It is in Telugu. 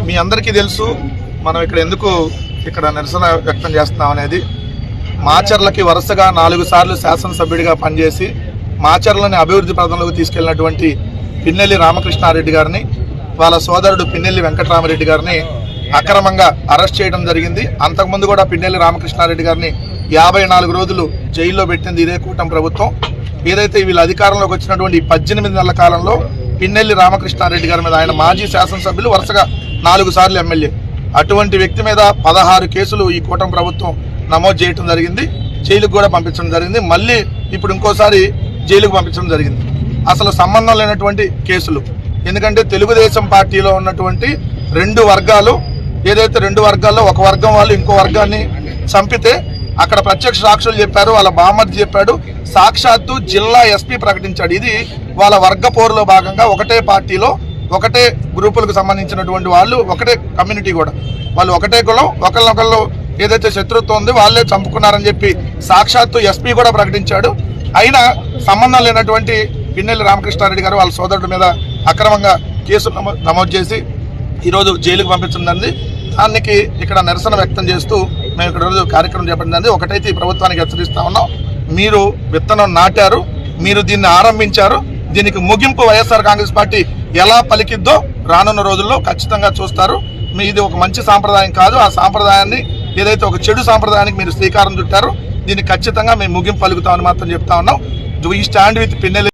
మీ అందరికీ తెలుసు మనం ఇక్కడ నిరసన వ్యక్తం చేస్తున్నాం అనేది. మాచర్లకి వరుసగా 4 సార్లు శాసనసభ్యుడిగా పనిచేసి మాచర్లని అభివృద్ధి పథంలోకి తీసుకెళ్లినటువంటి పిన్నెల్లి రామకృష్ణారెడ్డి గారిని, వాళ్ళ సోదరుడు పిన్నెల్లి వెంకటరామరెడ్డి గారిని అక్రమంగా అరెస్ట్ చేయడం జరిగింది. అంతకుముందు కూడా పిన్నెల్లి రామకృష్ణారెడ్డి గారిని 54 రోజులు జైల్లో పెట్టింది ఇదే కూటమి ప్రభుత్వం. ఏదైతే వీళ్ళు అధికారంలోకి వచ్చినటువంటి 18 నెలల కాలంలో పిన్నెల్లి రామకృష్ణారెడ్డి గారి మీద, ఆయన మాజీ శాసనసభ్యులు, వరుసగా 4 సార్లు ఎమ్మెల్యే, అటువంటి వ్యక్తి మీద 16 కేసులు ఈ కూటమి ప్రభుత్వం నమోదు చేయడం జరిగింది. జైలుకు కూడా పంపించడం జరిగింది. మళ్ళీ ఇప్పుడు ఇంకోసారి జైలుకు పంపించడం జరిగింది. అసలు సంబంధం లేనటువంటి కేసులు. ఎందుకంటే తెలుగుదేశం పార్టీలో ఉన్నటువంటి 2 వర్గాలు, ఏదైతే 2 వర్గాల్లో ఒక వర్గం వాళ్ళు ఇంకో వర్గాన్ని చంపితే అక్కడ ప్రత్యక్ష సాక్షులు చెప్పారు, వాళ్ళ బామ్మర్ది చెప్పాడు, సాక్షాత్తు జిల్లా ఎస్పీ ప్రకటించాడు. ఇది వాళ్ళ వర్గ పోరులో భాగంగా ఒకటే పార్టీలో ఒకటే గ్రూపులకు సంబంధించినటువంటి వాళ్ళు, ఒకటే కమ్యూనిటీ కూడా, వాళ్ళు ఒకటే కులం, ఒకళ్ళొకళ్ళు ఏదైతే శత్రుత్వం ఉంది వాళ్ళే చంపుకున్నారని చెప్పి సాక్షాత్తు ఎస్పీ కూడా ప్రకటించాడు. అయినా సంబంధం లేనటువంటి పిన్నెల్లి రామకృష్ణారెడ్డి గారు వాళ్ళ సోదరుడి మీద అక్రమంగా కేసు నమోదు చేసి ఈరోజు జైలుకు పంపించడం జరిగింది. దానికి ఇక్కడ నిరసన వ్యక్తం చేస్తూ మేము ఇక్కడ రోజు కార్యక్రమం చేపట్టడం జరిగింది. ఒకటైతే ఈ ప్రభుత్వానికి హెచ్చరిస్తా ఉన్నాం, మీరు విత్తనం నాటారు, మీరు దీన్ని ఆరంభించారు, దీనికి ముగింపు వైఎస్ఆర్ కాంగ్రెస్ పార్టీ ఎలా పలికిద్దో రానున్న రోజుల్లో ఖచ్చితంగా చూస్తారు. ఇది ఒక మంచి సాంప్రదాయం కాదు. ఆ సాంప్రదాయాన్ని, ఏదైతే ఒక చెడు సాంప్రదాయానికి మీరు శ్రీకారం చుట్టారో, దీన్ని ఖచ్చితంగా మేము ముగింపు పలుకుతామని మాత్రం చెప్తా ఉన్నాం. We stand with Pinnelli.